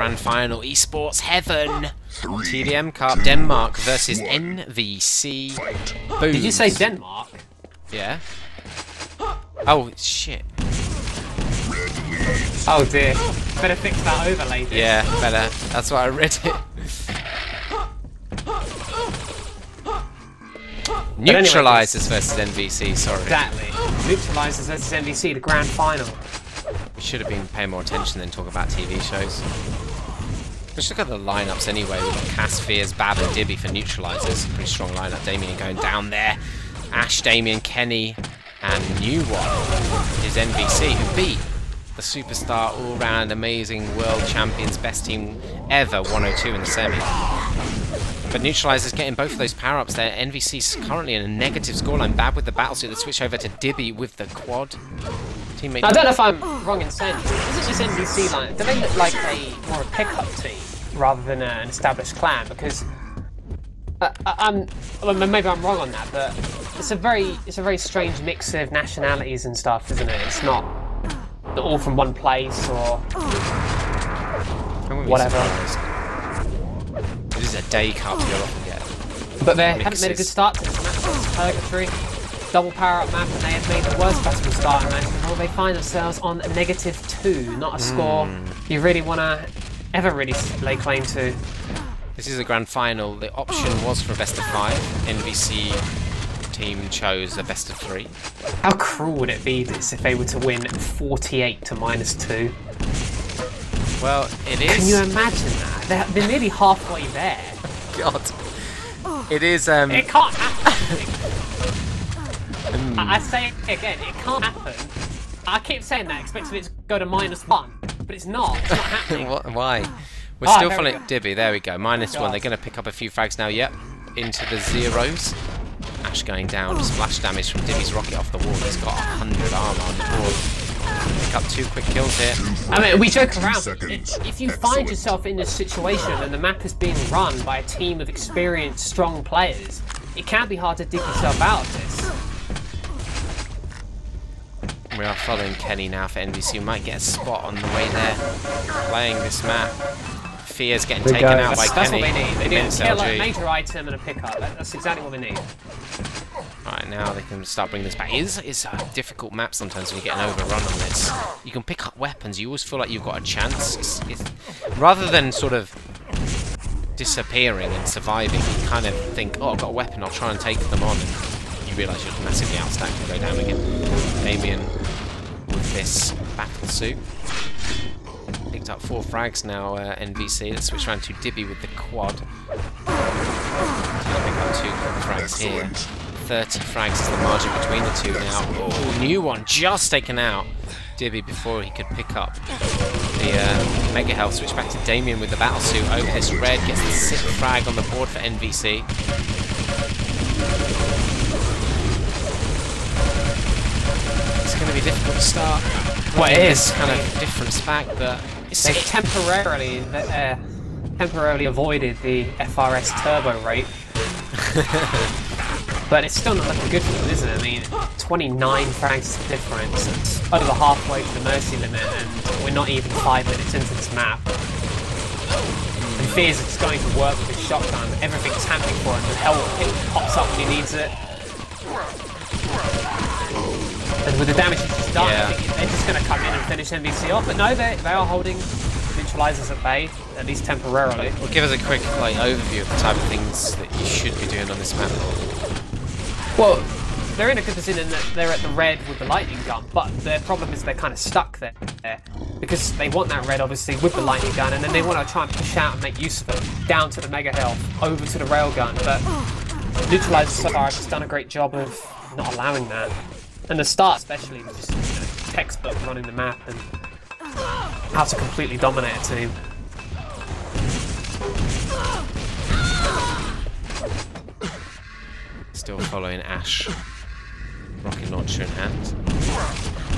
Grand Final Esports Heaven. TDM Cup Denmark versus NVC. Boom. Did you say Denmark? Yeah. Oh shit. Oh dear. Better fix that overlay. Dude. Yeah, better. That's why I read it. Neutralizers versus NVC, sorry. Exactly. Neutralizers versus NVC, the Grand Final. We should have been paying more attention than talk about TV shows. Let's look at the lineups anyway. We've got Cass, Fears, Bab and Dibby for neutralizers. Pretty strong lineup. Damien going down there. Ash, Damien, Kenny and nEu is NVC, who beat the superstar, all-round, amazing world champions, best team ever, 102 in the semi. But Neutralizer's getting both of those power-ups there. NVC's currently in a negative scoreline. Bad with the battlesuit. They switch over to Dibby with the quad. Teammate. I don't know if I'm wrong in saying this. Isn't this NVC line? Do they look like more a pickup team rather than an established clan? Because maybe I'm wrong on that, but it's a very strange mix of nationalities and stuff, isn't it? It's not all from one place or whatever. It is a day cup you'll often get. But they haven't made a good start to this match. It's Purgatory, double power up map, and they have made the worst possible start in the match. Well, they find themselves on a -2, not a score you really want to ever really lay claim to. This is a grand final. The option was for a best of 5. NVC team chose a best of 3. How cruel would it be this if they were to win 48 to -2? Well, it is. Can you imagine that? They're nearly halfway there. God. It is. It can't happen. I say it again, it can't happen. I keep saying that, expecting it to go to -1, but it's not. It's not happening. Why? We're still following Dibby. There we go. -1. They're going to pick up a few frags now. Yep. Into the zeros. Ash going down. Splash damage from Dibby's rocket off the wall. He's got 100 armor on the board. Pick up 2 quick kills here. I mean, we joke around. If you find yourself in this situation and the map is being run by a team of experienced, strong players, it can be hard to dig yourself out of this. We are following Kenny now for NVC. We might get a spot on the way there. Playing this map. Fear's getting taken out by Kenny. That's what they need. They need a kill, a major item and a pickup. That's exactly what they need. Right, now they can start bringing this back. It's a difficult map sometimes when you get an overrun on this. You can pick up weapons. You always feel like you've got a chance. Rather than sort of disappearing and surviving, you kind of think, oh, I've got a weapon, I'll try and take them on. And you realise you're massively outstacked and go down again. Damien with this battle suit. Picked up 4 frags now, NVC. Let's switch around to Dibby with the quad. He's going to pick up 2 frags here. 30 frags is the margin between the two now. Oh, nEu just taken out Dibby before he could pick up the Mega Health. Switch back to Damien with the battle suit over this red. Gets the 6th frag on the board for NVC. It's going to be difficult to start. Well, it is kind of different spec, but they temporarily avoided the FRS turbo rate. But it's still not looking good for them, is it? I mean, 29 frags of difference. It's over halfway to the mercy limit, and we're not even 5 minutes into this map. And Fears is going to work with his shotgun. Everything's happening for him. The health pops up when he needs it. And with the damage he's just done, I think they're just going to come in and finish NVC off. But no, they are holding neutralizers at bay, at least temporarily. Well, give us a quick overview of the type of things that you should be doing on this map. Well, they're in a good position in that they're at the red with the lightning gun, but their problem is they're kind of stuck there. Because they want that red, obviously, with the lightning gun, and then they want to try and push out and make use of it, down to the Mega Health, over to the railgun. But Neutralizers so far have just done a great job of not allowing that. And the start especially was just textbook running the map and how to completely dominate a team. Still following Ash. Rocket launcher in hand.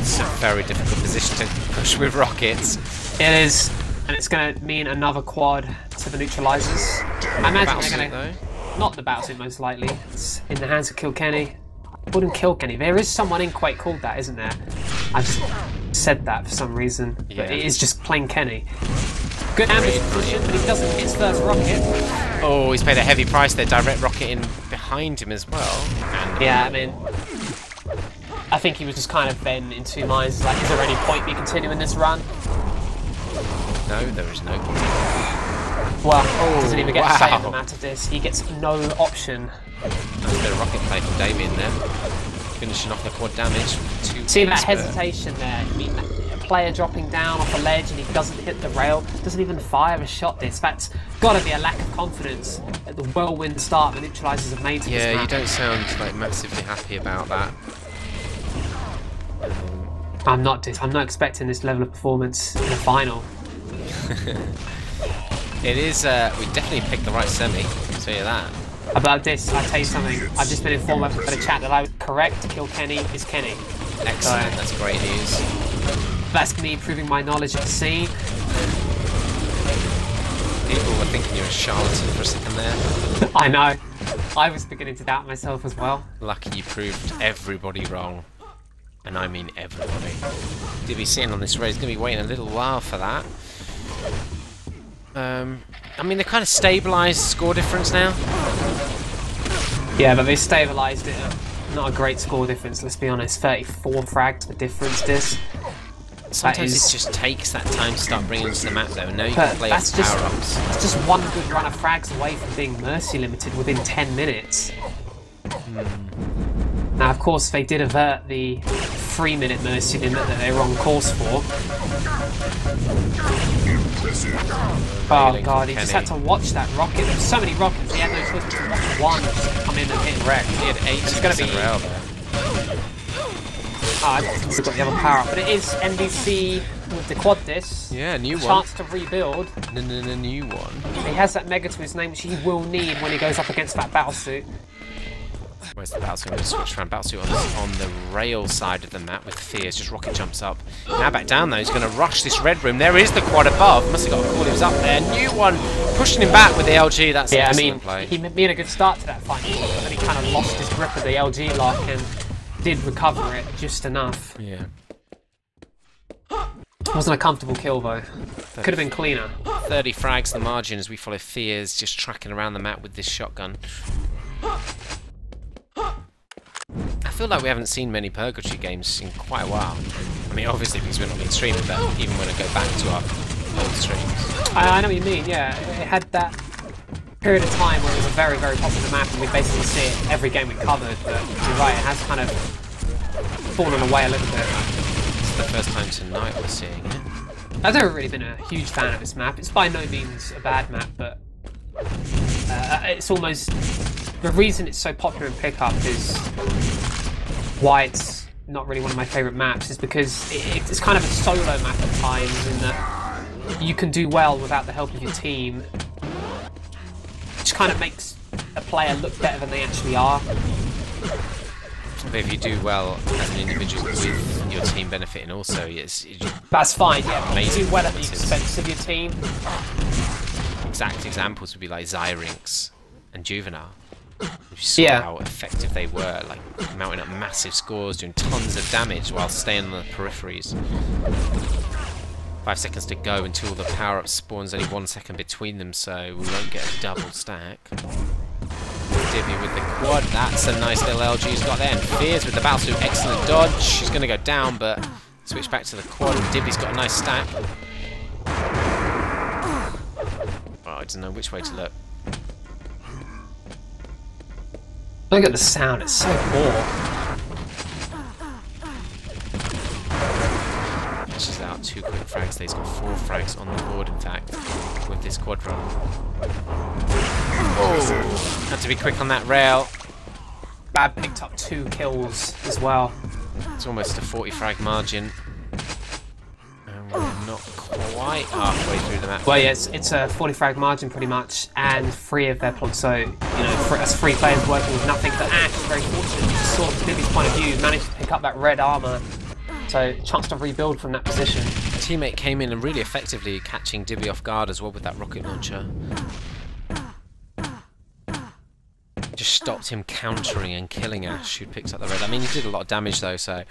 It's a very difficult position to push with rockets. It is, and it's going to mean another quad to the neutralizers. I imagine they're going to... Not the battlesuit, most likely. It's in the hands of Kilkenny. Wouldn't kill Kenny. There is someone in Quake called that, isn't there? I just said that for some reason, but it is just plain Kenny. Good damage position, but he doesn't hit his first rocket. Oh, he's paid a heavy price there. Direct rocket in behind him as well. And yeah, I mean, I think he was just kind of then in two minds. Like, is there any point me continuing this run? No, there is no point. Well, doesn't even get to say in the matter of this. He gets no option. Nice bit of rocket play from Damien there. Finishing off the quad damage. See that hesitation there? I mean, a player dropping down off a ledge and he doesn't hit the rail, doesn't even fire a shot this. That's got to be a lack of confidence at the whirlwind start the neutralizers have made to this map. Yeah, you don't sound like massively happy about that. I'm not expecting this level of performance in the final. It is, we definitely picked the right semi, I'll tell you that. About this, I'll tell you something. I've just been informed by the chat that I was correct. Kill Kenny is Kenny. Excellent, so, that's great news. That's me proving my knowledge of the scene. People were thinking you were a charlatan for a second there. I know. I was beginning to doubt myself as well. Lucky you proved everybody wrong. And I mean everybody. Dibby sitting on this race, he's going to be waiting a little while for that. I mean, they've kind of stabilised score difference now. Yeah, but they stabilised it at not a great score difference, let's be honest. 34 frags the difference, this. Sometimes it just takes that time to start bringing us to the map, though. And now you can play off power-ups. That's just one good run of frags away from being mercy limited within 10 minutes. Now, of course, they did avert the 3-minute mercy limit that they were on course for. Oh god, he just had to watch that rocket. There's so many rockets, he had no choice but to watch one just come in and hit wreck. He had 8 it's going to be rail there. I think got the other power up, but it is NBC with the quad disc. Yeah, new one. Chance to rebuild. The new one. He has that mega to his name, which he will need when he goes up against that battlesuit. Where's the battlesuit? I'm going to switch around. Battlesuit on the rail side of the map with Fears. Just rocket jumps up. Now back down though. He's going to rush this red room. There is the quad above. Must have got a call. He was up there. New one pushing him back with the LG. That's yeah, an I mean, play. He made a good start to that fight, but then he kind of lost his grip of the LG lock and did recover it just enough. Yeah. Wasn't a comfortable kill though. Could have been cleaner. 30 frags the margin as we follow Fears just tracking around the map with this shotgun. I feel like we haven't seen many Purgatory games in quite a while. I mean, obviously because we're not being streaming, but even when I go back to our old streams. I know what you mean, yeah. It had that period of time where it was a very, very popular map and we basically see it every game we covered, but you're right, it has kind of fallen away a little bit. It's the first time tonight we're seeing it. I've never really been a huge fan of this map. It's by no means a bad map, but it's almost... The reason it's so popular in pickup is why it's not really one of my favourite maps is because it's kind of a solo map at times in that you can do well without the help of your team, which kind of makes a player look better than they actually are. But if you do well as an individual with your team benefiting also, that's fine, yeah. You do well at the expense of your team. Exact examples would be like Zyrinx and Juvenile. You saw how effective they were, like mounting up massive scores, doing tons of damage while staying on the peripheries. 5 seconds to go until the power-up spawns, only 1 second between them, so we won't get a double stack. Dibby with the quad, that's a nice little LG he's got there, and Fears with the battlesuit, excellent dodge. She's going to go down, but switch back to the quad, and Dibby's got a nice stack. Oh, I don't know which way to look. Look at the sound, it's so poor. She's out 2 quick frags. He's got 4 frags on the board, in fact, with this quad run. Oh, had to be quick on that rail. Bad picked up 2 kills as well. It's almost a 40 frag margin. And we're not quite halfway through the map. Well, yeah, it's a 40 frag margin pretty much, and 3 of their pods. So, you know, as 3 players working with nothing, but Ash is very fortunate. Just saw from Dibby's point of view, managed to pick up that red armor. So, chance to rebuild from that position. A teammate came in and really effectively catching Dibby off guard as well with that rocket launcher. Just stopped him countering and killing Ash, who picks up the red. I mean, he did a lot of damage though, so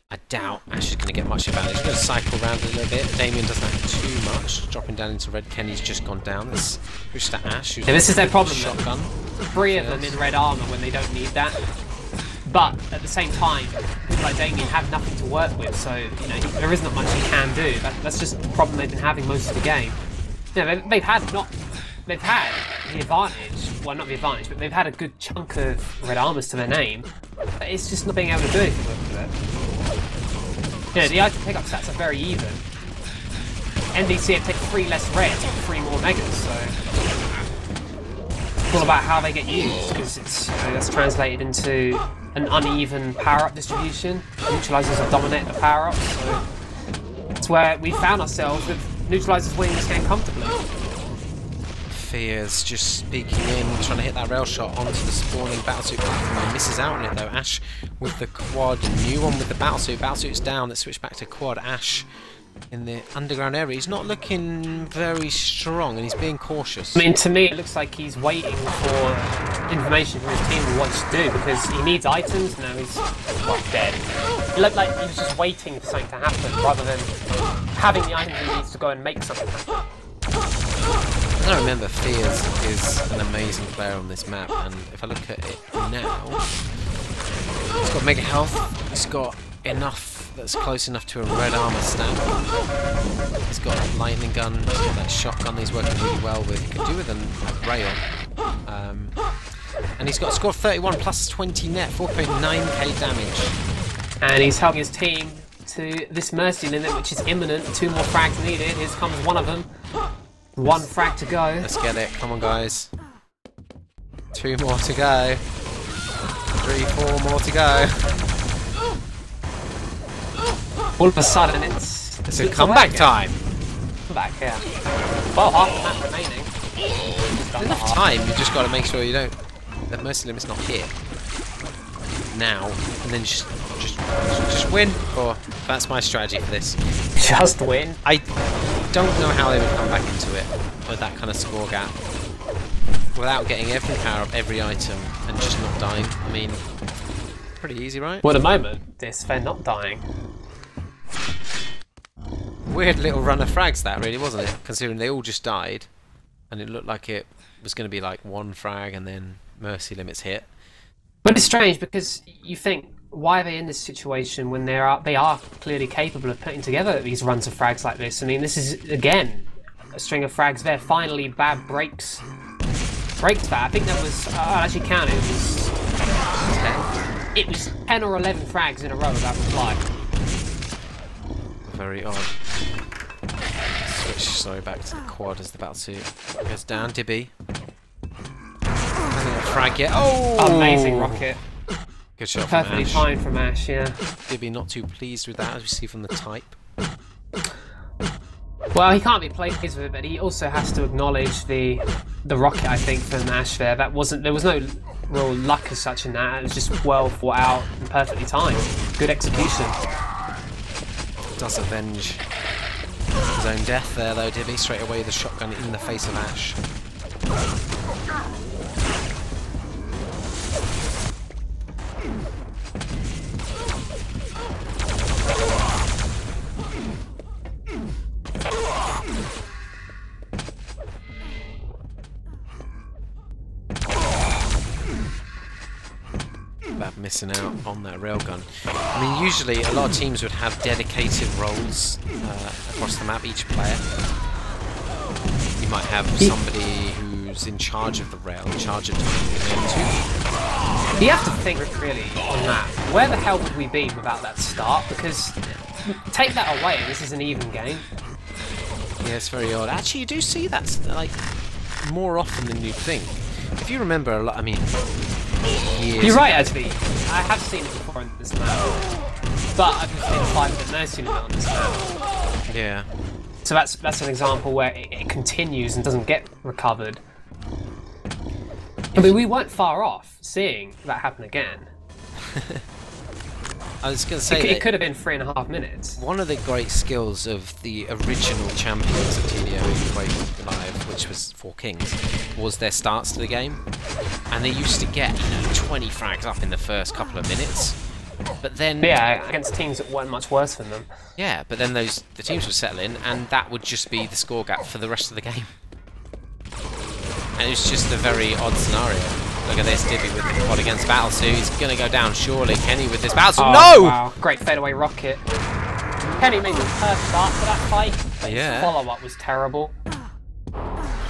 I doubt Ash is going to get much advantage. He's going to cycle around a little bit. Damien doesn't have too much. Dropping down into red. Kenny's just gone down. Let's push to Ash. Yeah, this is their problem. Shotgun. 3 of them in red armor when they don't need that. But at the same time, people like Damien have nothing to work with, so you know there isn't much he can do. That's just the problem they've been having most of the game. You know, they've had the advantage. Well, not the advantage, but they've had a good chunk of red armors to their name. But it's just not being able to do anything with it. You know, the item pickup stats are very even. NDC have taken 3 less reds and 3 more megas, so it's all about how they get used, because it's that's translated into an uneven power-up distribution. Neutralizers have dominated the power-ups, so it's where we found ourselves with neutralizers winning this game comfortably. Fears just speaking in, trying to hit that rail shot onto the spawning battlesuit platform. He misses out on it though. Ash with the quad, new one with the battlesuit. Battlesuit's down. Let's switch back to quad. Ash in the underground area. He's not looking very strong and he's being cautious. I mean, to me, it looks like he's waiting for information from his team on what to do, because he needs items. Now he's dead. It looked like he was just waiting for something to happen rather than having the items he needs to go and make something happen. I remember Fears is an amazing player on this map, and if I look at it now, he's got mega health, he's got enough that's close enough to a red armor stamp, he's got a lightning gun, he's got that shotgun that he's working really well with, he can do with a rail, and he's got a score of 31 plus 20 net, 4.9k damage. And he's helping his team to this mercy limit, which is imminent. 2 more frags needed. Here comes one of them. 1 frag to go. Let's get it. Come on, guys. 2 more to go. 3, 4 more to go. All of a sudden, it's a comeback time. Comeback, yeah. Well, half the map remaining. Enough time. You just got to make sure you don't. The mercy limit's not hit now, and then just win. Or that's my strategy for this. Just win. I don't know how they would come back into it with that kind of score gap without getting every power up, every item, and just not dying. I mean, pretty easy, right? Well, at the moment, they're not dying. Weird little run of frags that really, wasn't it? Considering they all just died, and it looked like it was going to be like 1 frag and then mercy limits hit. But it's strange because you think, why are they in this situation when they are clearly capable of putting together these runs of frags like this? I mean, this is again a string of frags there. Finally, Bab breaks that. I think that was I actually counted. It was 10. It was 10 or 11 frags in a row without reply. Very odd. Switch, sorry, back to the quad as the battlesuit goes down. Dibby. Hasn't got a frag yet. Oh! Amazing rocket. Good shot Perfectly from Ash. timed from Ash, yeah. Dibby not too pleased with that, as we see from the type. Well, he can't be pleased with it, but he also has to acknowledge the rocket, I think, from Ash there. There was no real luck as such in that. It was just well thought out and perfectly timed. Good execution. Does avenge his own death there, though, Dibby. Straight away, the shotgun in the face of Ash. About missing out on that railgun. I mean, usually a lot of teams would have dedicated roles across the map, each player. You might have somebody who's in charge of the rail, in charge of timing it too. You have to think really on that. Where the hell would we be without that start? Because take that away, this is an even game. Yeah, it's very odd. Actually, you do see that like more often than you'd think. If you remember a lot, I mean, years You're right, ago. actually. I have seen it before in this map, but I've just seen a 5-minute mercy limit on this map. Yeah. So that's an example where it continues and doesn't get recovered. I mean, we weren't far off seeing that happen again. I was going to say it could have been 3.5 minutes. One of the great skills of the original champions of TDM in Quake Live, which was 4 Kings, was their starts to the game. And they used to get, 20 frags up in the first couple of minutes. But then yeah, against teams that weren't much worse than them. Yeah, but then the teams would settle in, and that would just be the score gap for the rest of the game. And it was just a very odd scenario. Look at this, Dibby with the quad against Battlesue. He's going to go down, surely. Kenny with this Battlesue. Oh, no! Wow, great fadeaway rocket. Kenny made the perfect start for that fight, but his follow-up was terrible.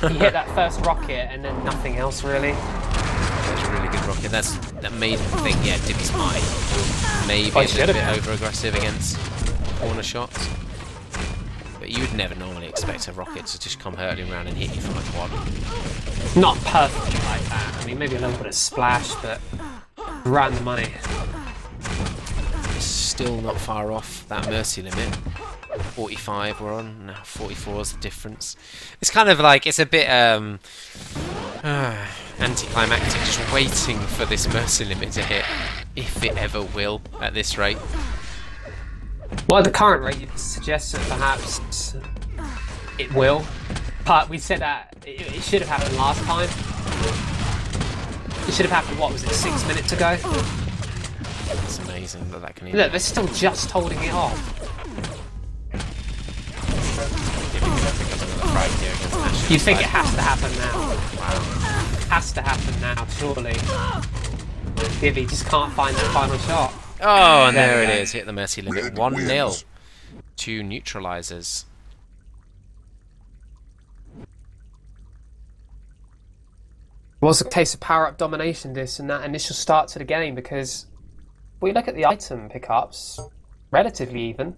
He hit that first rocket and then nothing else, really. That's a really good rocket. That made him think, yeah, Dibby's high. Maybe a little bit over-aggressive against corner shots. But you would never normally expect a rocket to just come hurtling around and hit you from a quad. Not perfectly like that. I mean, maybe a little bit of splash, but right in the money. It's still not far off that mercy limit. 45 we're on, now 44 is the difference. It's kind of like, it's a bit anticlimactic, just waiting for this mercy limit to hit, if it ever will, at this rate. Well, at the current rate, you'd suggest that perhaps it will. But we said that it should have happened last time. It should have happened, what was it, 6 minutes ago? It's amazing that can even... Look, they're still just holding it off. You'd think it has to happen now. Wow. It has to happen now, surely. Gibby just can't find that final shot. Oh, and there it is. Hit the mercy limit. 1-0 to neutralizers. It was a case of power-up domination this and that initial start to the game, because if we look at the item pickups, relatively even.